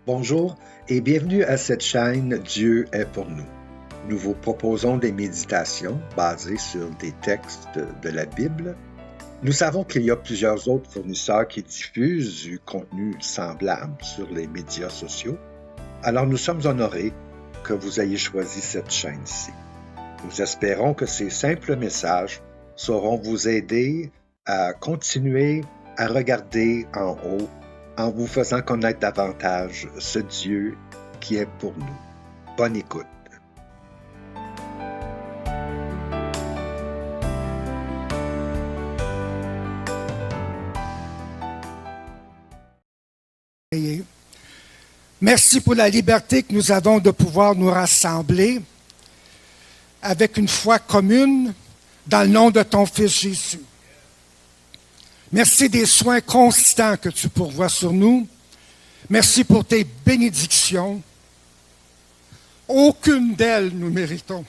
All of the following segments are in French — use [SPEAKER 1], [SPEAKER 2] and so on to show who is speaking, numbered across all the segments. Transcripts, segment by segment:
[SPEAKER 1] Bonjour et bienvenue à cette chaîne Dieu est pour nous. Nous vous proposons des méditations basées sur des textes de la Bible. Nous savons qu'il y a plusieurs autres fournisseurs qui diffusent du contenu semblable sur les médias sociaux. Alors nous sommes honorés que vous ayez choisi cette chaîne-ci. Nous espérons que ces simples messages sauront vous aider à continuer à regarder en haut en vous faisant connaître davantage ce Dieu qui est pour nous. Bonne écoute.
[SPEAKER 2] Merci pour la liberté que nous avons de pouvoir nous rassembler avec une foi commune dans le nom de ton Fils Jésus. Merci des soins constants que tu pourvois sur nous. Merci pour tes bénédictions. Aucune d'elles nous méritons.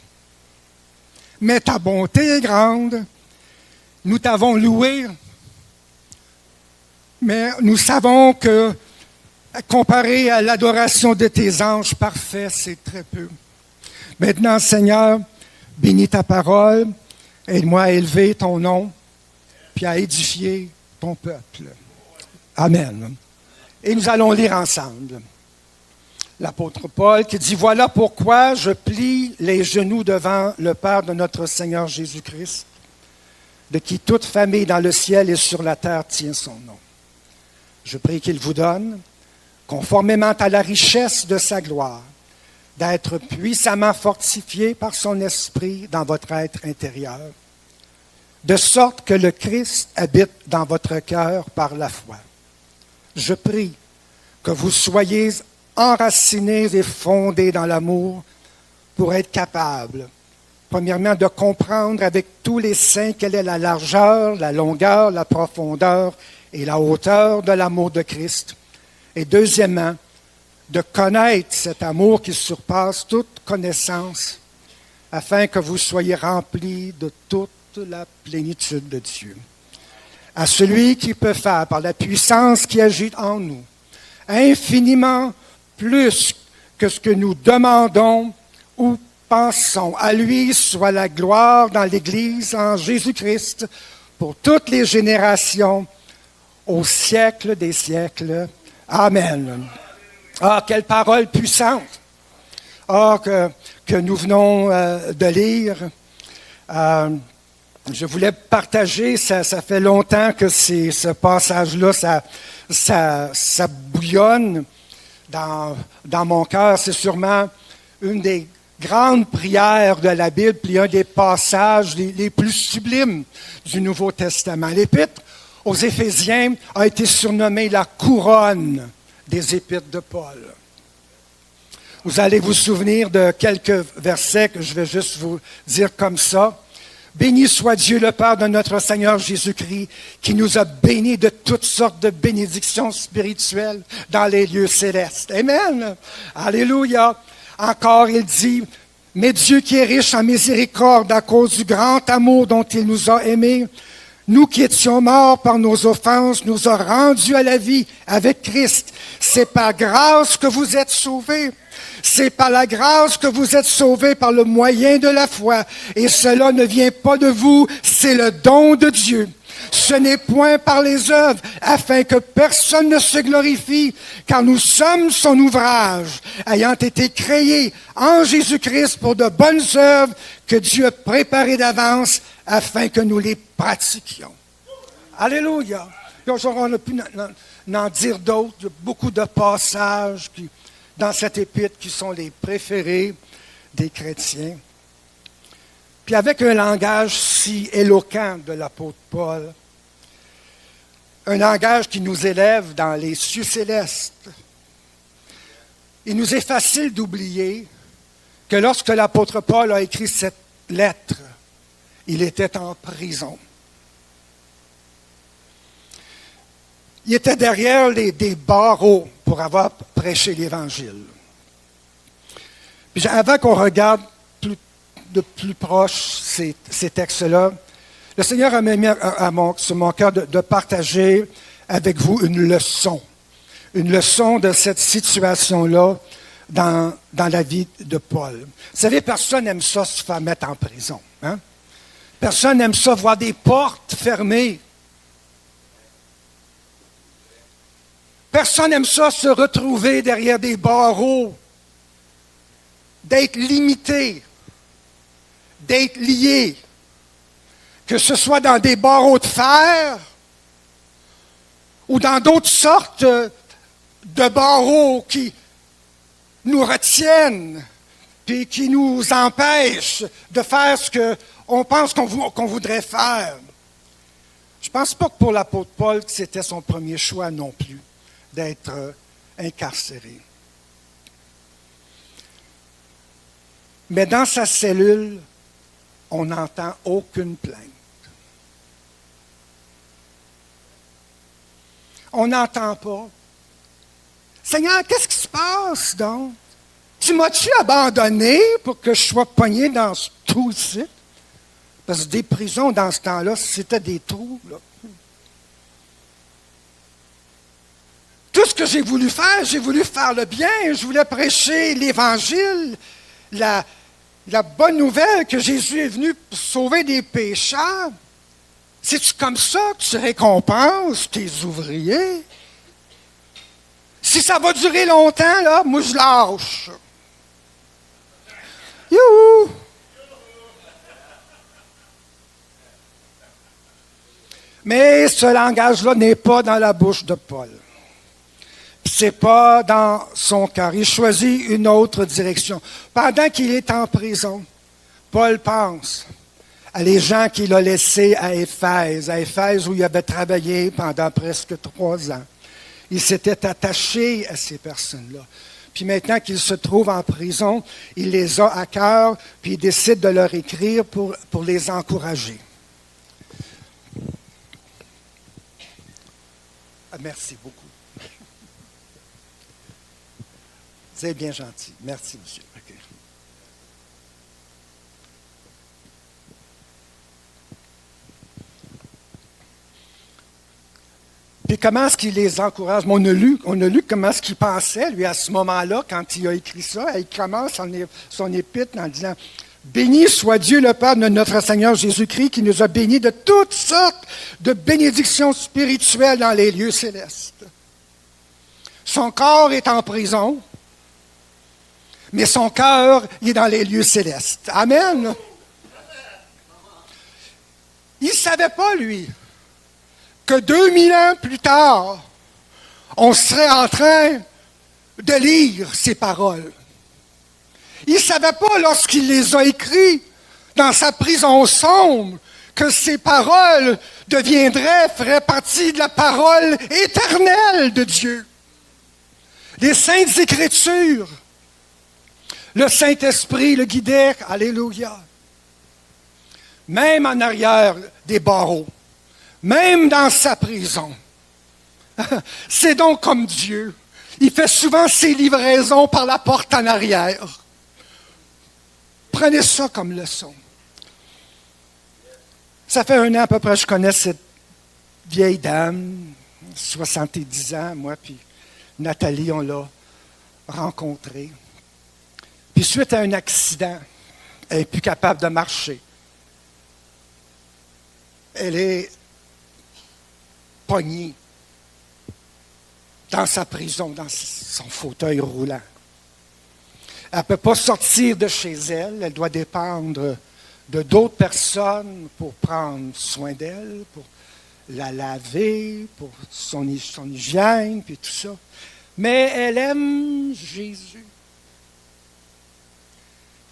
[SPEAKER 2] Mais ta bonté est grande. Nous t'avons loué. Mais nous savons que, comparé à l'adoration de tes anges parfaits, c'est très peu. Maintenant, Seigneur, bénis ta parole. Aide-moi à élever ton nom, puis à édifier ton peuple. Amen. Et nous allons lire ensemble. L'apôtre Paul qui dit, « Voilà pourquoi je plie les genoux devant le Père de notre Seigneur Jésus-Christ, de qui toute famille dans le ciel et sur la terre tient son nom. Je prie qu'il vous donne, conformément à la richesse de sa gloire, d'être puissamment fortifié par son esprit dans votre être intérieur, de sorte que le Christ habite dans votre cœur par la foi. Je prie que vous soyez enracinés et fondés dans l'amour pour être capables, premièrement, de comprendre avec tous les saints quelle est la largeur, la longueur, la profondeur et la hauteur de l'amour de Christ. Et deuxièmement, de connaître cet amour qui surpasse toute connaissance, afin que vous soyez remplis de toute la plénitude de Dieu. À celui qui peut faire, par la puissance qui agit en nous, infiniment plus que ce que nous demandons ou pensons. À lui soit la gloire dans l'Église en Jésus-Christ pour toutes les générations, au siècle des siècles. Amen. Ah, quelle parole puissante! Ah, que nous venons de lire. Je voulais partager, ça fait longtemps que ce passage-là, ça bouillonne dans mon cœur. C'est sûrement une des grandes prières de la Bible, puis un des passages les plus sublimes du Nouveau Testament. L'Épître aux Éphésiens a été surnommée la couronne des Épîtres de Paul. Vous allez vous souvenir de quelques versets que je vais juste vous dire comme ça. Béni soit Dieu le Père de notre Seigneur Jésus-Christ, qui nous a bénis de toutes sortes de bénédictions spirituelles dans les lieux célestes. Amen. Alléluia. Encore, il dit, « Mais Dieu qui est riche en miséricorde à cause du grand amour dont il nous a aimés, nous qui étions morts par nos offenses, nous a rendus à la vie avec Christ. C'est par grâce que vous êtes sauvés. C'est par la grâce que vous êtes sauvés par le moyen de la foi. Et cela ne vient pas de vous, c'est le don de Dieu. Ce n'est point par les œuvres, afin que personne ne se glorifie, car nous sommes son ouvrage, ayant été créés en Jésus-Christ pour de bonnes œuvres que Dieu a préparées d'avance, afin que nous les pratiquions. » Alléluia! On a pu en dire d'autres, il y a beaucoup de passages dans cette épître qui sont les préférés des chrétiens. Puis avec un langage si éloquent de l'apôtre Paul, un langage qui nous élève dans les cieux célestes, il nous est facile d'oublier que lorsque l'apôtre Paul a écrit cette lettre, il était en prison. Il était derrière des barreaux pour avoir prêché l'Évangile. Puis avant qu'on regarde de plus proche ces textes-là, le Seigneur a mis sur mon cœur de partager avec vous une leçon une leçon de cette situation-là dans la vie de Paul. Vous savez, personne n'aime ça se faire mettre en prison. Hein? Personne n'aime ça voir des portes fermées. Personne n'aime ça se retrouver derrière des barreaux, d'être limité, d'être lié, que ce soit dans des barreaux de fer ou dans d'autres sortes de barreaux qui nous retiennent puis qui nous empêchent de faire ce qu'on pense qu'on voudrait faire. Je ne pense pas que pour l'apôtre Paul, c'était son premier choix non plus, d'être incarcéré. Mais dans sa cellule, on n'entend aucune plainte. On n'entend pas. Seigneur, qu'est-ce qui se passe donc? Tu m'as-tu abandonné pour que je sois pogné dans ce trou-ci? Parce que des prisons, dans ce temps-là, c'était des trous. Là. Tout ce que j'ai voulu faire le bien. Je voulais prêcher l'Évangile, la bonne nouvelle que Jésus est venu pour sauver des pécheurs. C'est-tu comme ça que tu récompenses tes ouvriers? Si ça va durer longtemps, là, moi je lâche. Youhou! Mais ce langage-là n'est pas dans la bouche de Paul. Ce n'est pas dans son cœur. Il choisit une autre direction. Pendant qu'il est en prison, Paul pense à les gens qu'il a laissés à Éphèse où il avait travaillé pendant presque 3 ans. Il s'était attaché à ces personnes-là. Puis maintenant qu'il se trouve en prison, il les a à cœur, puis il décide de leur écrire pour les encourager. Ah, merci beaucoup. C'est bien gentil. Merci, monsieur. Okay. Puis comment est-ce qu'il les encourage? On a lu comment est-ce qu'il pensait, lui, à ce moment-là, quand il a écrit ça. Il commence son épître en disant « Béni soit Dieu le Père de notre Seigneur Jésus-Christ, qui nous a bénis de toutes sortes de bénédictions spirituelles dans les lieux célestes. » Son corps est en prison, mais son cœur il est dans les lieux célestes. Amen. Il ne savait pas, lui, que 2000 ans plus tard, on serait en train de lire ces paroles. Il ne savait pas, lorsqu'il les a écrits dans sa prison sombre, que ces paroles feraient partie de la parole éternelle de Dieu. Les Saintes Écritures, le Saint-Esprit le guidait, alléluia. Même en arrière des barreaux, même dans sa prison. C'est donc comme Dieu. Il fait souvent ses livraisons par la porte en arrière. Prenez ça comme leçon. Ça fait 1 an à peu près que je connais cette vieille dame, 70 ans, moi, puis Nathalie, on l'a rencontrée. Puis suite à un accident, elle n'est plus capable de marcher. Elle est pognée dans sa prison, dans son fauteuil roulant. Elle ne peut pas sortir de chez elle. Elle doit dépendre de d'autres personnes pour prendre soin d'elle, pour la laver, pour son hygiène, puis tout ça. Mais elle aime Jésus.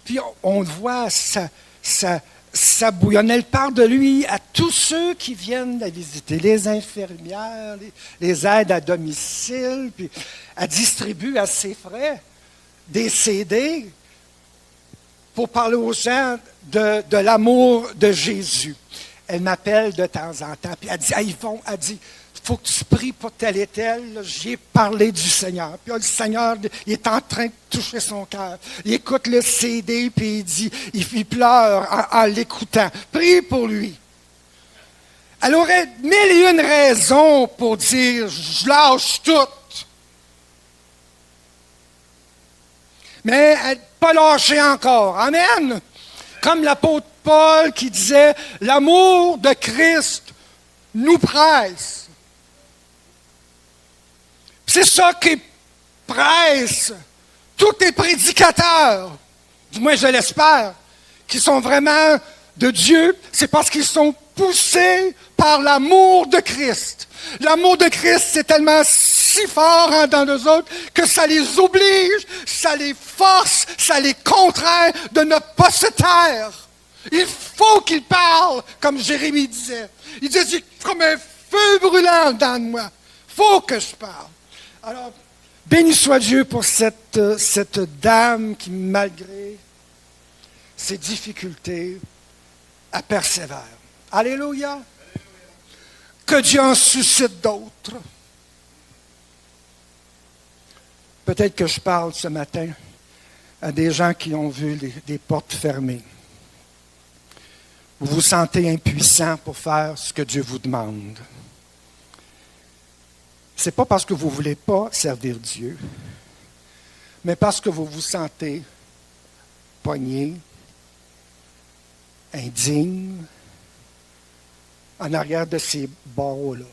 [SPEAKER 2] Puis on voit ça bouillonne. Elle parle de lui à tous ceux qui viennent la visiter, les infirmières, les aides à domicile, puis elle distribue à ses frais des CD pour parler aux gens de l'amour de Jésus. Elle m'appelle de temps en temps, puis elle dit, hey, Yvon, elle dit, il faut que tu pries pour tel et tel. J'ai parlé du Seigneur. Puis là, le Seigneur, il est en train de toucher son cœur. Il écoute le CD, puis il dit, il pleure en l'écoutant. Prie pour lui. Elle aurait 1001 raisons pour dire, je lâche tout. mais pas lâché encore. Amen. Comme l'apôtre Paul qui disait, l'amour de Christ nous presse. C'est ça qui presse tous les prédicateurs, du moins je l'espère, qui sont vraiment de Dieu, c'est parce qu'ils sont poussés par l'amour de Christ. L'amour de Christ, c'est tellement si fort en dans nous autres que ça les oblige, ça les force, ça les contraint de ne pas se taire. Il faut qu'ils parlent, comme Jérémie disait. Il disait, c'est comme un feu brûlant dans moi. Il faut que je parle. Alors, béni soit Dieu pour cette dame qui, malgré ses difficultés, elle persévère. Alléluia. Que Dieu en suscite d'autres. Peut-être que je parle ce matin à des gens qui ont vu des portes fermées. Vous vous sentez impuissant pour faire ce que Dieu vous demande. Ce n'est pas parce que vous ne voulez pas servir Dieu, mais parce que vous vous sentez pogné, indigne, en arrière de ces barreaux-là.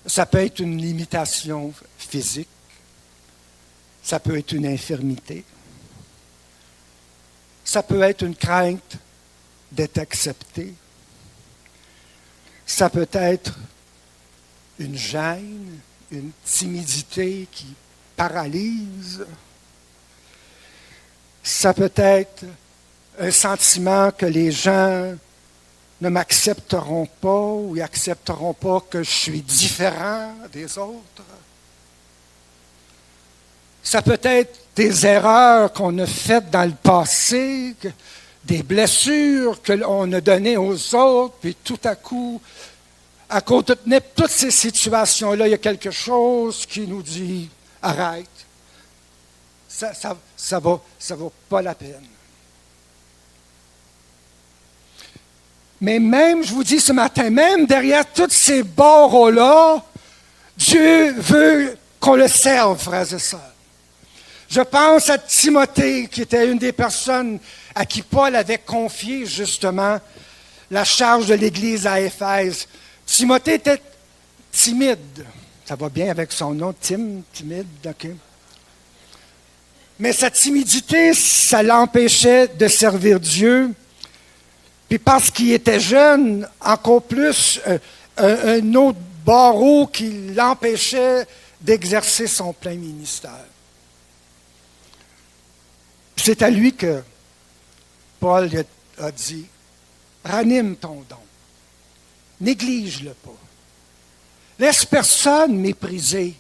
[SPEAKER 2] Ça peut être une limitation physique, ça peut être une infirmité, ça peut être une crainte d'être accepté, ça peut être une gêne, une timidité qui paralyse, ça peut être un sentiment que les gens ne m'accepteront pas ou ils n'accepteront pas que je suis différent des autres. Ça peut être des erreurs qu'on a faites dans le passé, des blessures qu'on a données aux autres, puis tout à coup, à cause de toutes ces situations-là, il y a quelque chose qui nous dit « Arrête, ça vaut pas la peine. » Mais même, je vous dis ce matin, même derrière tous ces barreaux-là, Dieu veut qu'on le serve, frères et sœurs. Je pense à Timothée, qui était une des personnes à qui Paul avait confié justement la charge de l'Église à Éphèse. Timothée était timide. Ça va bien avec son nom, timide, OK. Mais sa timidité, ça l'empêchait de servir Dieu. Puis parce qu'il était jeune, encore plus, un autre barreau qui l'empêchait d'exercer son plein ministère. C'est à lui que Paul a dit, ranime ton don, néglige-le pas. Laisse personne mépriser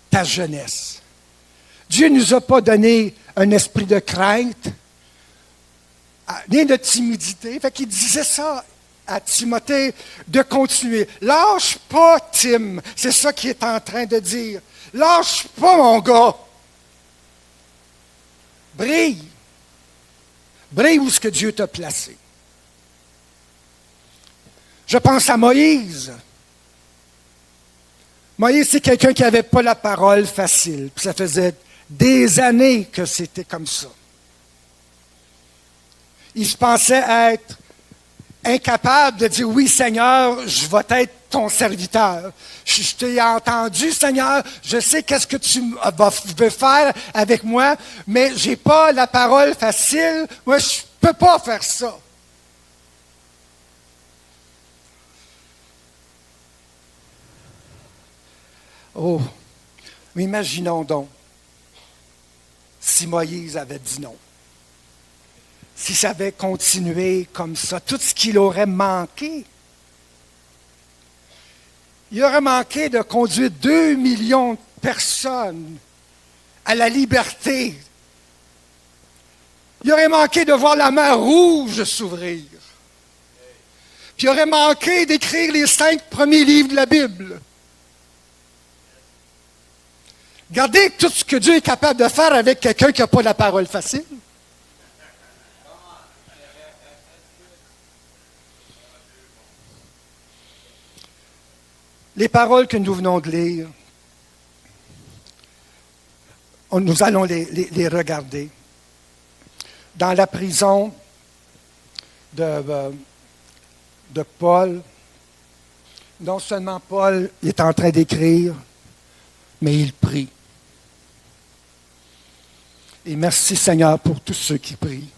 [SPEAKER 2] ta jeunesse. Dieu ne nous a pas donné un esprit de crainte, ni de timidité. Fait qu'il disait ça à Timothée, de continuer. Lâche pas, Tim. C'est ça qu'il est en train de dire. Lâche pas, mon gars. Brille. Brille où ce que Dieu t'a placé. Je pense à Moïse. Moïse, c'est quelqu'un qui n'avait pas la parole facile. Puis ça faisait des années que c'était comme ça. Il se pensait être incapable de dire, oui, Seigneur, je vais être ton serviteur. Je t'ai entendu, Seigneur, je sais qu'est-ce que tu veux faire avec moi, mais je n'ai pas la parole facile. Moi, je ne peux pas faire ça. Oh, mais imaginons donc si Moïse avait dit non. Si ça avait continué comme ça, tout ce qu'il aurait manqué. Il aurait manqué de conduire 2 millions de personnes à la liberté. Il aurait manqué de voir la mer Rouge s'ouvrir. Puis il aurait manqué d'écrire les 5 premiers livres de la Bible. Regardez tout ce que Dieu est capable de faire avec quelqu'un qui n'a pas la parole facile. Les paroles que nous venons de lire nous allons les regarder. Dans la prison de Paul, non seulement Paul est en train d'écrire, mais il prie. Et merci Seigneur pour tous ceux qui prient.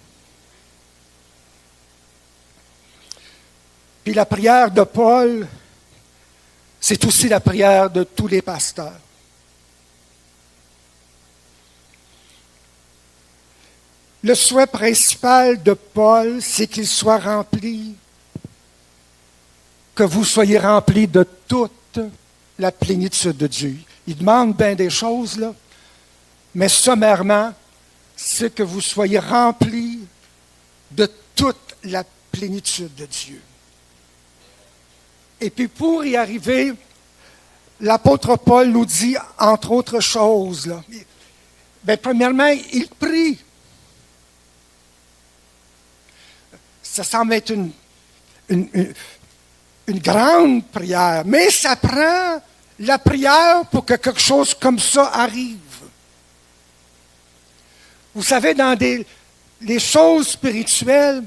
[SPEAKER 2] Puis la prière de Paul, c'est aussi la prière de tous les pasteurs. Le souhait principal de Paul, c'est qu'il soit rempli, que vous soyez remplis de toute la plénitude de Dieu. Il demande bien des choses, là, mais sommairement, c'est que vous soyez remplis de toute la plénitude de Dieu. Et puis pour y arriver, l'apôtre Paul nous dit, entre autres choses, là, bien, premièrement, il prie. Ça semble être une grande prière, mais ça prend la prière pour que quelque chose comme ça arrive. Vous savez, dans les choses spirituelles,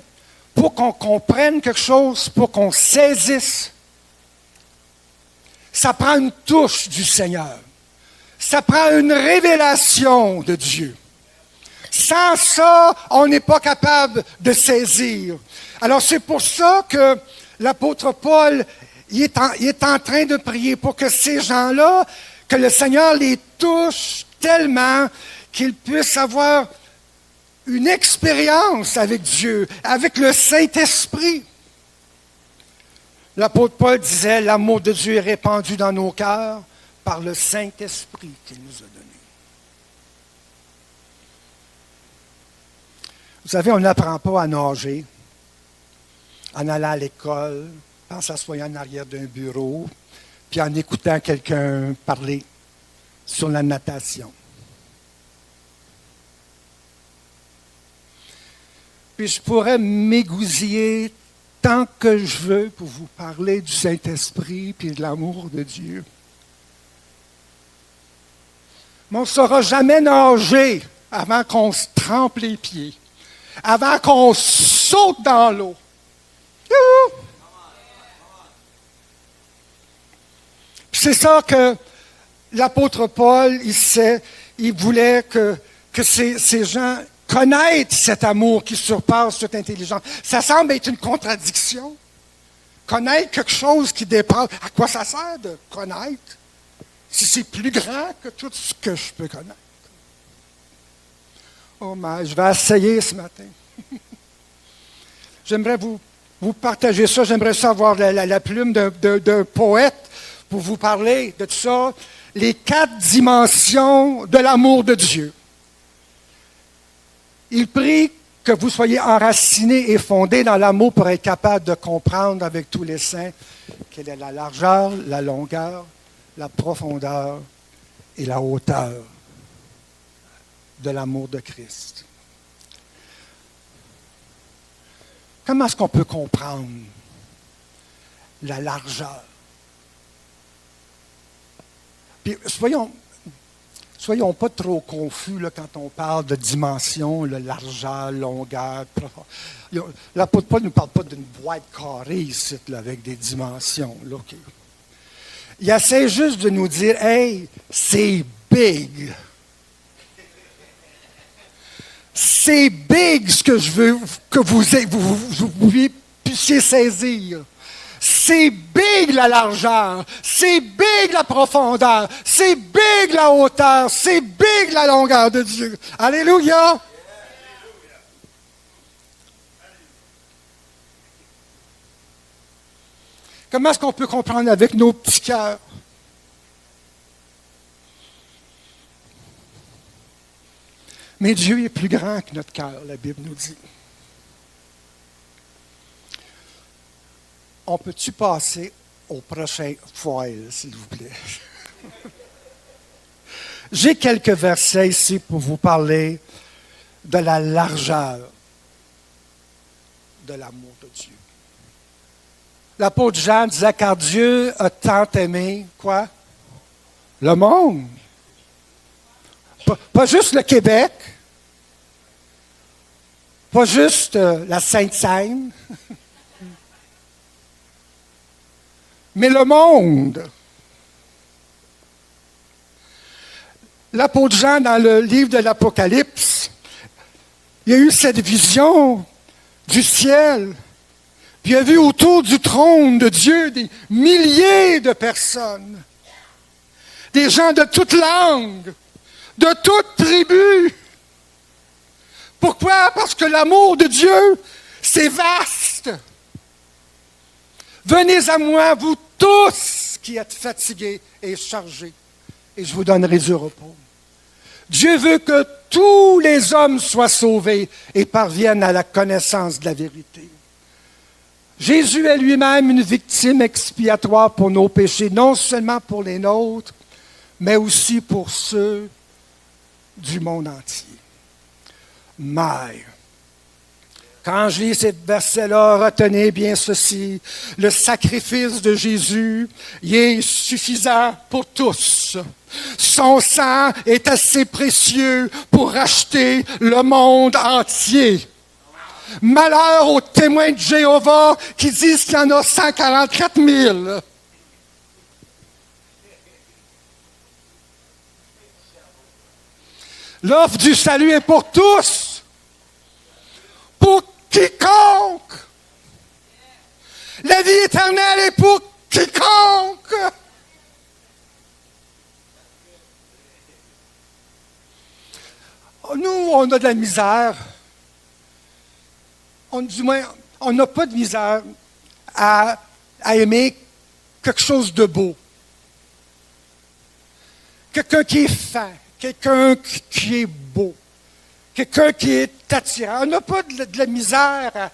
[SPEAKER 2] pour qu'on comprenne quelque chose, pour qu'on saisisse, ça prend une touche du Seigneur. Ça prend une révélation de Dieu. Sans ça, on n'est pas capable de saisir. Alors c'est pour ça que l'apôtre Paul il est en train de prier pour que ces gens-là, que le Seigneur les touche tellement qu'ils puissent avoir une expérience avec Dieu, avec le Saint-Esprit. L'apôtre Paul disait, l'amour de Dieu est répandu dans nos cœurs par le Saint-Esprit qu'il nous a donné. Vous savez, on n'apprend pas à nager en allant à l'école, en s'assoyant en arrière d'un bureau, puis en écoutant quelqu'un parler sur la natation. Puis je pourrais m'égousiller tant que je veux pour vous parler du Saint-Esprit puis de l'amour de Dieu. Mais on ne saura jamais nager avant qu'on se trempe les pieds, avant qu'on saute dans l'eau. C'est ça que l'apôtre Paul, il voulait que ces gens connaissent cet amour qui surpasse toute intelligence. Ça semble être une contradiction. Connaître quelque chose qui dépasse. À quoi ça sert de connaître si c'est plus grand que tout ce que je peux connaître? Oh, mais je vais essayer ce matin. J'aimerais vous partager ça. J'aimerais ça avoir la plume d'un poète pour vous parler de tout ça. Les 4 dimensions de l'amour de Dieu. Il prie que vous soyez enracinés et fondés dans l'amour pour être capable de comprendre avec tous les saints quelle est la largeur, la longueur, la profondeur et la hauteur de l'amour de Christ. Comment est-ce qu'on peut comprendre la largeur? Puis, soyons pas trop confus là, quand on parle de dimension, la largeur, longueur, profondeur. L'apôtre Paul ne nous parle pas d'une boîte carrée ici, là, avec des dimensions. Là, okay. Il essaie juste de nous dire, hey, c'est big. C'est big ce que je veux que vous puissiez saisir. C'est big la largeur, c'est big la profondeur, c'est big la hauteur, c'est big la longueur de Dieu. Alléluia! Comment est-ce qu'on peut comprendre avec nos petits cœurs? Mais Dieu est plus grand que notre cœur, la Bible nous dit. On peut-tu passer au prochain foil, s'il vous plaît? J'ai quelques versets ici pour vous parler de la largeur de l'amour de Dieu. L'apôtre Jean disait, car Dieu a tant aimé, quoi? Le monde. Pas juste le Québec, pas juste la Sainte-Seine, mais le monde. L'apôtre Jean, dans le livre de l'Apocalypse, il a eu cette vision du ciel. Puis il a vu autour du trône de Dieu des milliers de personnes. Des gens de toute langue, de toute tribu. Pourquoi? Parce que l'amour de Dieu, c'est vaste. Venez à moi, vous tous qui êtes fatigués et chargés, et je vous donnerai du repos. Dieu veut que tous les hommes soient sauvés et parviennent à la connaissance de la vérité. Jésus est lui-même une victime expiatoire pour nos péchés, non seulement pour les nôtres, mais aussi pour ceux du monde entier. Mais, quand je lis ces versets-là, retenez bien ceci, le sacrifice de Jésus, il est suffisant pour tous. Son sang est assez précieux pour racheter le monde entier. Malheur aux témoins de Jéhovah qui disent qu'il y en a 144 000. L'offre du salut est pour tous. Pour quiconque. La vie éternelle est pour quiconque. Nous, on a de la misère. Du moins, on n'a pas de misère à aimer quelque chose de beau. Quelqu'un qui est fin, quelqu'un qui est beau, quelqu'un qui est attirant. On n'a pas de la misère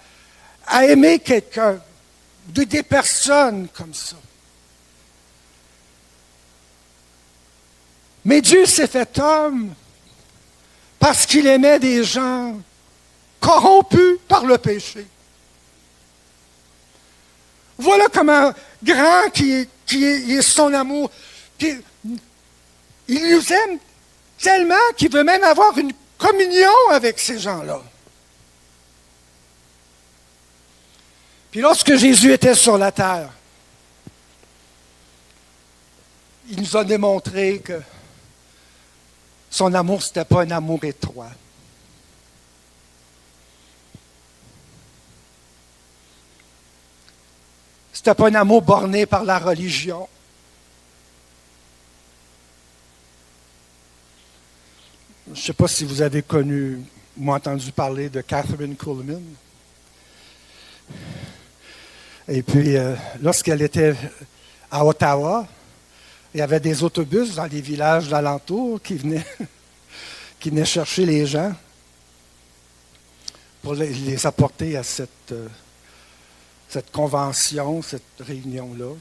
[SPEAKER 2] à aimer quelqu'un, des personnes comme ça. Mais Dieu s'est fait homme parce qu'il aimait des gens corrompus par le péché. Voilà comment grand qui est son amour. Puis, il nous aime tellement qu'il veut même avoir une communion avec ces gens-là. Puis lorsque Jésus était sur la terre, il nous a démontré que son amour, ce n'était pas un amour étroit. Ce n'était pas un amour borné par la religion. Je ne sais pas si vous avez connu ou entendu parler de Catherine Kuhlman. Et puis, lorsqu'elle était à Ottawa, il y avait des autobus dans les villages d'alentour qui venaient chercher les gens pour les apporter à cette convention, cette réunion-là.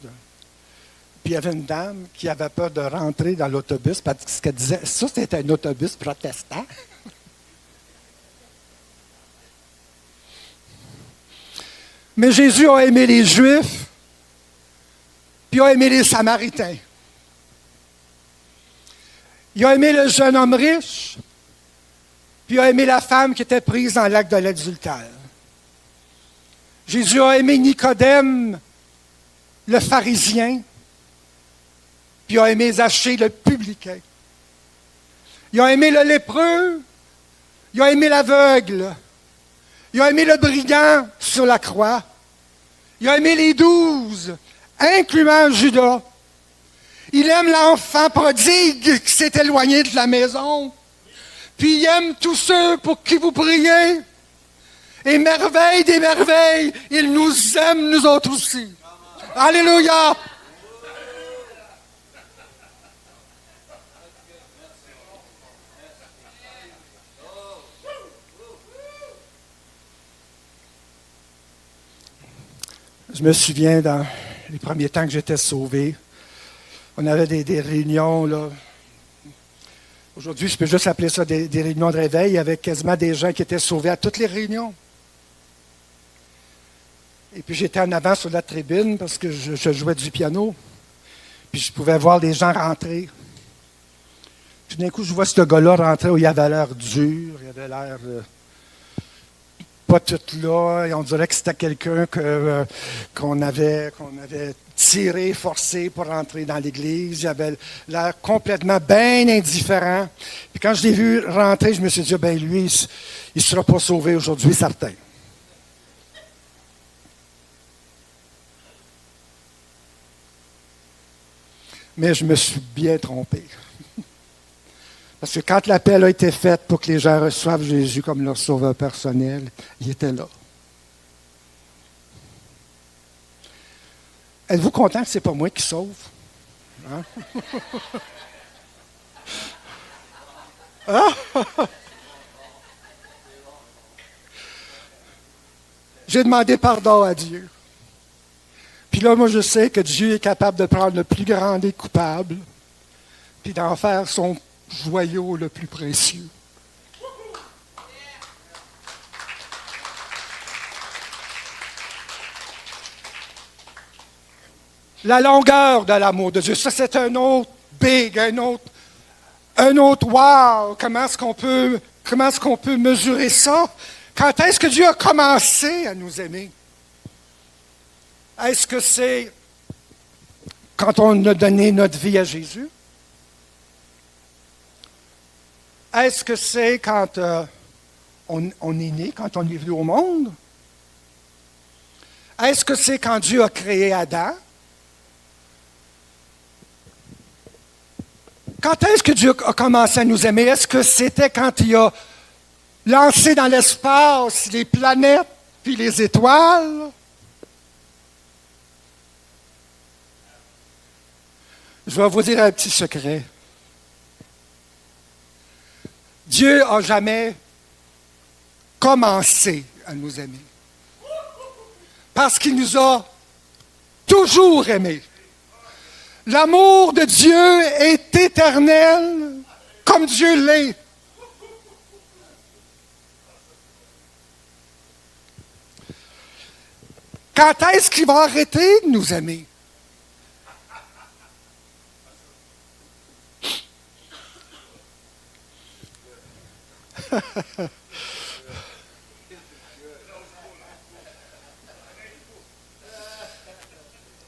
[SPEAKER 2] Puis il y avait une dame qui avait peur de rentrer dans l'autobus parce qu'elle disait, ça c'était un autobus protestant. Mais Jésus a aimé les Juifs, puis a aimé les Samaritains. Il a aimé le jeune homme riche, puis il a aimé la femme qui était prise dans l'acte de l'adultère. Jésus a aimé Nicodème, le pharisien, puis il a aimé Zachée, le publicain. Il a aimé le lépreux, il a aimé l'aveugle, il a aimé le brigand sur la croix, il a aimé les 12, incluant Judas. Il aime l'enfant prodigue qui s'est éloigné de la maison. Puis il aime tous ceux pour qui vous priez. Et merveille des merveilles, il nous aime, nous autres aussi. Alléluia! Je me souviens, dans les premiers temps que j'étais sauvé, on avait des réunions, là. Aujourd'hui, je peux juste appeler ça des réunions de réveil avec quasiment des gens qui étaient sauvés à toutes les réunions. Et puis j'étais en avant sur la tribune parce que je jouais du piano. Puis je pouvais voir les gens rentrer. Tout d'un coup, je vois ce gars-là rentrer où il avait l'air dur, il avait l'air pas tout là, et on dirait que c'était quelqu'un qu'on avait tiré, forcé pour rentrer dans l'église. Il avait l'air complètement bien indifférent. Puis quand je l'ai vu rentrer, je me suis dit, ben lui, il ne sera pas sauvé aujourd'hui, certain. Mais je me suis bien trompé. Parce que quand l'appel a été fait pour que les gens reçoivent Jésus comme leur sauveur personnel, il était là. Êtes-vous content que ce n'est pas moi qui sauve? Hein? Hein? J'ai demandé pardon à Dieu. Puis là, moi, je sais que Dieu est capable de prendre le plus grand des coupables, puis d'en faire son joyau le plus précieux. La longueur de l'amour de Dieu, ça c'est un autre big, un autre wow. Comment est-ce qu'on peut mesurer ça? Quand est-ce que Dieu a commencé à nous aimer? Est-ce que c'est quand on a donné notre vie à Jésus? Est-ce que c'est quand on est né, quand on est venu au monde? Est-ce que c'est quand Dieu a créé Adam? Quand est-ce que Dieu a commencé à nous aimer? Est-ce que c'était quand il a lancé dans l'espace les planètes puis les étoiles? Je vais vous dire un petit secret. Dieu n'a jamais commencé à nous aimer. Parce qu'il nous a toujours aimés. L'amour de Dieu est éternel comme Dieu l'est. Quand est-ce qu'il va arrêter de nous aimer?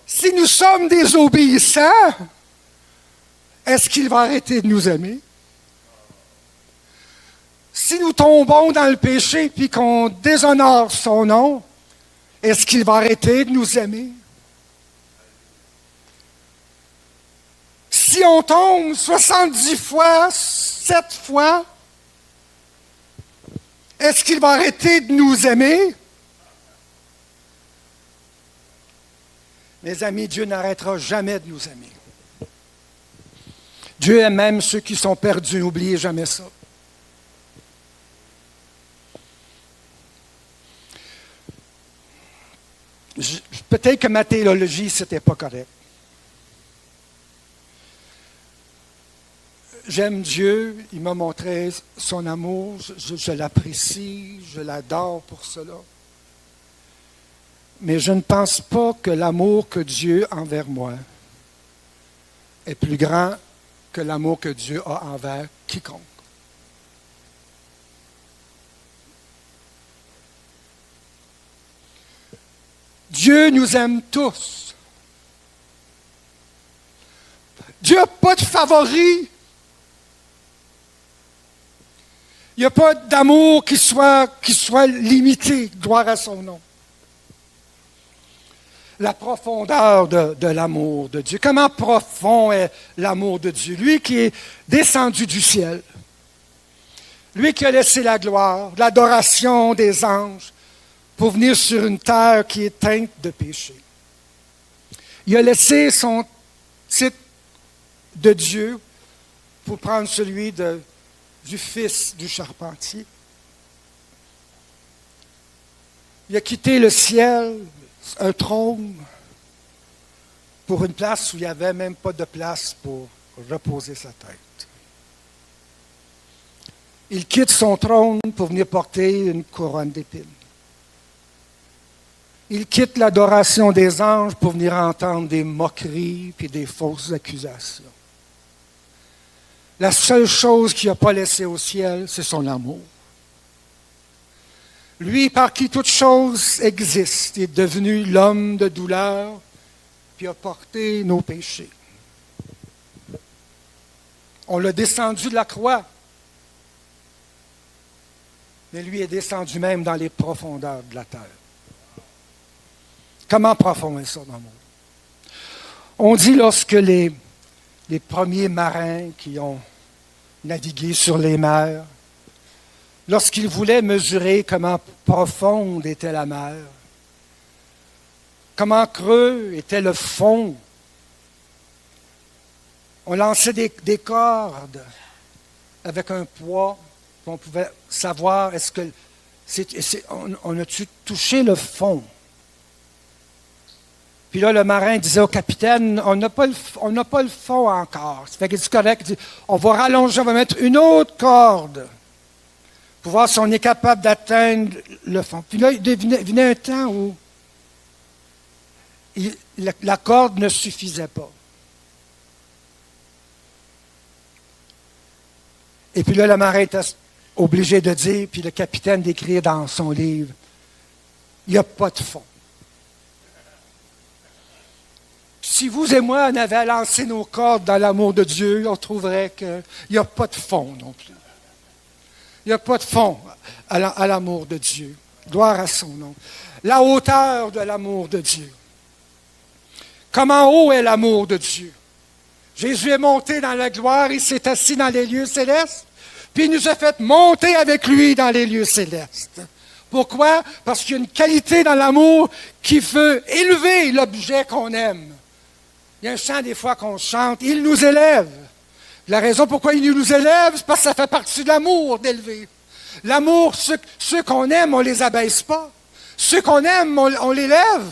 [SPEAKER 2] Si nous sommes désobéissants, est-ce qu'il va arrêter de nous aimer? Si nous tombons dans le péché puis qu'on déshonore son nom, est-ce qu'il va arrêter de nous aimer? Si on tombe 70 fois, 7 fois, est-ce qu'il va arrêter de nous aimer? Mes amis, Dieu n'arrêtera jamais de nous aimer. Dieu aime même ceux qui sont perdus. N'oubliez jamais ça. Peut-être que ma théologie, c'était pas correct. J'aime Dieu, il m'a montré son amour, je l'apprécie, je l'adore pour cela. Mais je ne pense pas que l'amour que Dieu a envers moi est plus grand que l'amour que Dieu a envers quiconque. Dieu nous aime tous. Dieu n'a pas de favoris. Il n'y a pas d'amour qui soit limité, gloire à son nom. La profondeur de l'amour de Dieu. Comment profond est l'amour de Dieu? Lui qui est descendu du ciel. Lui qui a laissé la gloire, l'adoration des anges pour venir sur une terre qui est teinte de péché. Il a laissé son titre de Dieu pour prendre celui du fils du charpentier. Il a quitté le ciel, un trône, pour une place où il n'y avait même pas de place pour reposer sa tête. Il quitte son trône pour venir porter une couronne d'épines. Il quitte l'adoration des anges pour venir entendre des moqueries et des fausses accusations. La seule chose qu'il n'a pas laissée au ciel, c'est son amour. Lui, par qui toute chose existe, est devenu l'homme de douleur, puis a porté nos péchés. On l'a descendu de la croix, mais lui est descendu même dans les profondeurs de la terre. Comment profond est ça d'amour? On dit lorsque les premiers marins qui ont navigué sur les mers, lorsqu'ils voulaient mesurer comment profonde était la mer, comment creux était le fond, on lançait des cordes avec un poids, on pouvait savoir est-ce que on a-tu touché le fond. Puis là, le marin disait au capitaine, on n'a pas le fond encore. Ça fait qu'il dit correct, il dit, on va rallonger, on va mettre une autre corde pour voir si on est capable d'atteindre le fond. Puis là, il venait un temps où la corde ne suffisait pas. Et puis là, le marin était obligé de dire, puis le capitaine d'écrire dans son livre, il n'y a pas de fond. Si vous et moi, on avait lancé nos cordes dans l'amour de Dieu, on trouverait qu'il n'y a pas de fond non plus. Il n'y a pas de fond à l'amour de Dieu. Gloire à son nom. La hauteur de l'amour de Dieu. Comment haut est l'amour de Dieu? Jésus est monté dans la gloire, il s'est assis dans les lieux célestes, puis il nous a fait monter avec lui dans les lieux célestes. Pourquoi? Parce qu'il y a une qualité dans l'amour qui veut élever l'objet qu'on aime. Il y a un chant des fois qu'on chante, il nous élève. La raison pourquoi il nous élève, c'est parce que ça fait partie de l'amour d'élever. L'amour, ceux qu'on aime, on ne les abaisse pas. Ceux qu'on aime, on les lève.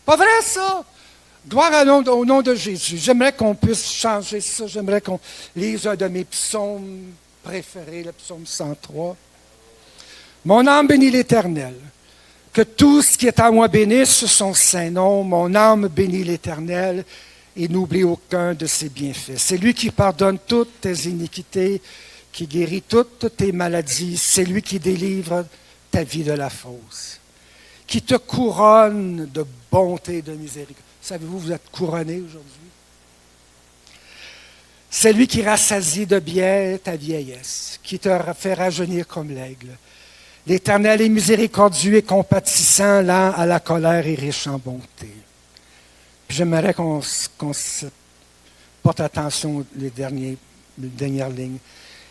[SPEAKER 2] Pas vrai ça? Gloire au nom de Jésus. J'aimerais qu'on puisse changer ça. J'aimerais qu'on lise un de mes psaumes préférés, le psaume 103. Mon âme bénit l'Éternel. Que tout ce qui est à moi bénisse son saint nom. Mon âme bénit l'Éternel et n'oublie aucun de ses bienfaits. C'est lui qui pardonne toutes tes iniquités, qui guérit toutes tes maladies. C'est lui qui délivre ta vie de la fosse, qui te couronne de bonté et de miséricorde. Savez-vous, vous êtes couronné aujourd'hui? C'est lui qui rassasie de bien ta vieillesse, qui te fait rajeunir comme l'aigle. L'Éternel est miséricordieux et compatissant, lent à la colère et riche en bonté. Puis j'aimerais qu'on porte attention aux dernières lignes.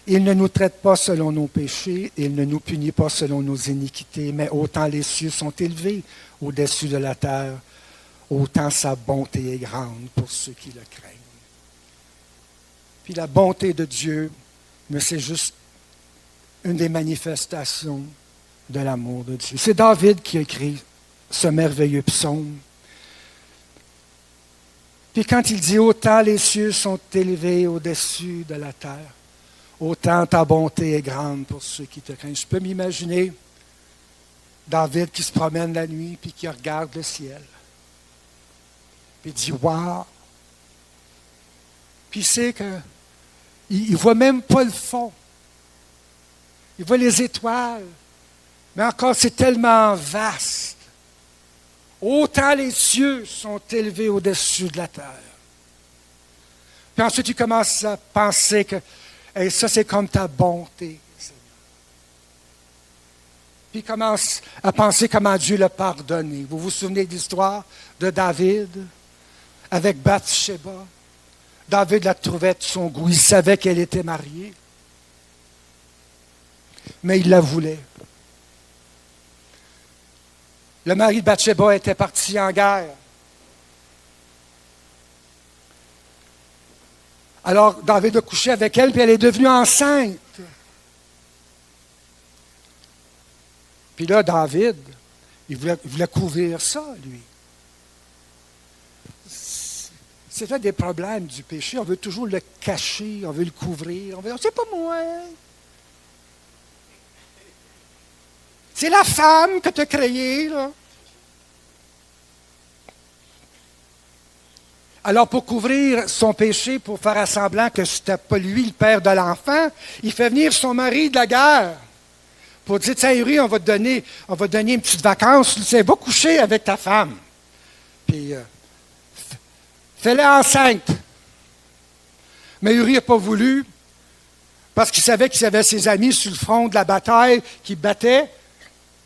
[SPEAKER 2] Il ne nous traite pas selon nos péchés, il ne nous punit pas selon nos iniquités, mais autant les cieux sont élevés au-dessus de la terre, autant sa bonté est grande pour ceux qui le craignent. Puis la bonté de Dieu, mais c'est juste une des manifestations de l'amour de Dieu. C'est David qui a écrit ce merveilleux psaume. Puis quand il dit « Autant les cieux sont élevés au-dessus de la terre, autant ta bonté est grande pour ceux qui te craignent. » Je peux m'imaginer David qui se promène la nuit puis qui regarde le ciel. Puis il dit « Wow! » Puis il sait qu'il ne voit même pas le fond. Il voit les étoiles. Mais encore, c'est tellement vaste. Autant les cieux sont élevés au-dessus de la terre. Puis ensuite, il commence à penser que hey, ça, c'est comme ta bonté, Seigneur. Puis il commence à penser comment Dieu l'a pardonné. Vous vous souvenez de l'histoire de David avec Bathsheba? David la trouvait de son goût. Il savait qu'elle était mariée. Mais il la voulait. Le mari de Bathsheba était parti en guerre. Alors, David a couché avec elle, puis elle est devenue enceinte. Puis là, David, il voulait couvrir ça, lui. C'est un des problèmes du péché. On veut toujours le cacher, on veut le couvrir. On veut dire, c'est pas moi. C'est la femme que tu as créée, là. Alors, pour couvrir son péché, pour faire semblant que ce n'était pas lui le père de l'enfant, il fait venir son mari de la guerre pour dire, tiens, Uri, on va te donner une petite vacance. Tiens, va coucher avec ta femme. Puis, fais-la enceinte. Mais Uri n'a pas voulu, parce qu'il savait qu'il avait ses amis sur le front de la bataille qui battaient,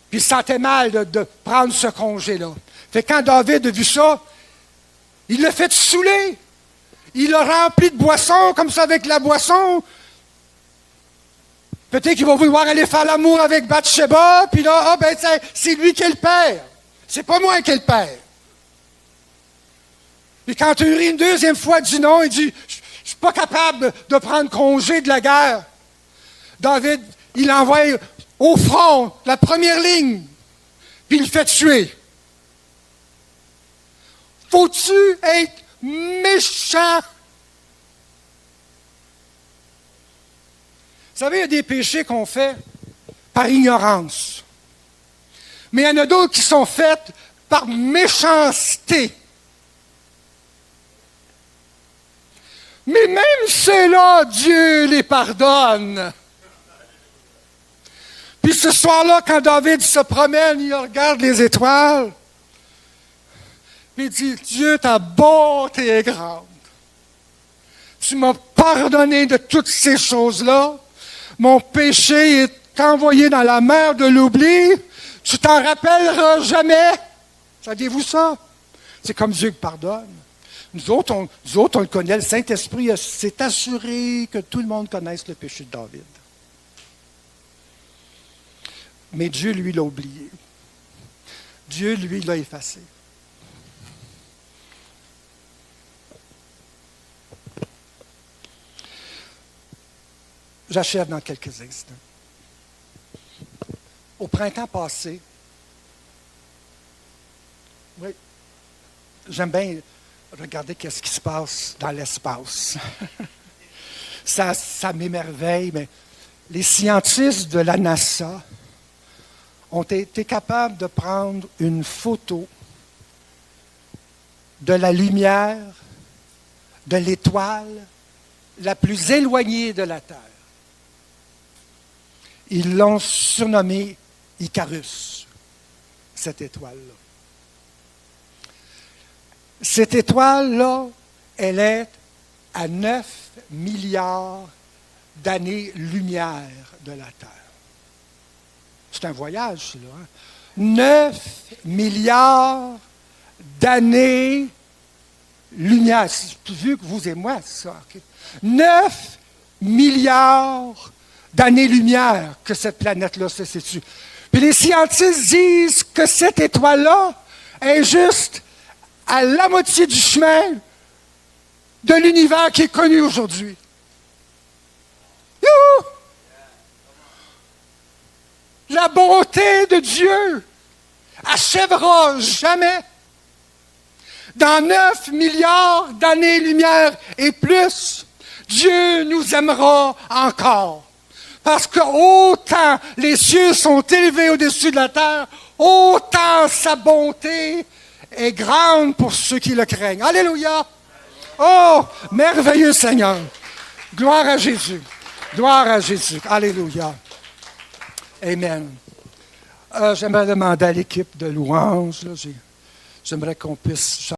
[SPEAKER 2] puis il se sentait mal de prendre ce congé-là. Fait que quand David a vu ça, il l'a fait saouler. Il l'a rempli de boissons, comme ça, avec la boisson. Peut-être qu'il va vouloir aller faire l'amour avec Bathsheba, puis là, c'est lui qui est le père. C'est pas moi qui est le père. Puis quand Uri, une deuxième fois, dit non, il dit, je suis pas capable de prendre congé de la guerre. David, il l'envoie au front, la première ligne, puis il le fait tuer. Faut-tu être méchant? Vous savez, il y a des péchés qu'on fait par ignorance. Mais il y en a d'autres qui sont faits par méchanceté. Mais même ceux-là, Dieu les pardonne. Puis ce soir-là, quand David se promène, il regarde les étoiles. Puis il dit, Dieu, ta bonté est grande. Tu m'as pardonné de toutes ces choses-là. Mon péché est envoyé dans la mer de l'oubli. Tu t'en rappelleras jamais. Saviez-vous ça? C'est comme Dieu qui pardonne. Nous autres, on le connaît. Le Saint-Esprit s'est assuré que tout le monde connaisse le péché de David. Mais Dieu, lui, l'a oublié. Dieu, lui, l'a effacé. J'achève dans quelques instants. Au printemps passé, oui, j'aime bien regarder qu'est-ce qui se passe dans l'espace. ça m'émerveille, mais les scientifiques de la NASA ont été capables de prendre une photo de la lumière de l'étoile la plus éloignée de la Terre. Ils l'ont surnommée Icarus, cette étoile-là. Cette étoile-là, elle est à 9 milliards d'années-lumière de la Terre. C'est un voyage, là. Hein? 9 milliards d'années-lumière. C'est plus vieux que vous et moi, ça. Okay? 9 milliards d'années-lumière que cette planète-là se situe. Puis les scientifiques disent que cette étoile-là est juste à la moitié du chemin de l'univers qui est connu aujourd'hui. Youhou! La bonté de Dieu achèvera jamais. Dans 9 milliards d'années-lumière et plus, Dieu nous aimera encore. Parce que autant les cieux sont élevés au-dessus de la terre, autant sa bonté est grande pour ceux qui le craignent. Alléluia! Oh, merveilleux Seigneur! Gloire à Jésus! Gloire à Jésus! Alléluia! Amen. J'aimerais demander à l'équipe de louange, là, j'aimerais qu'on puisse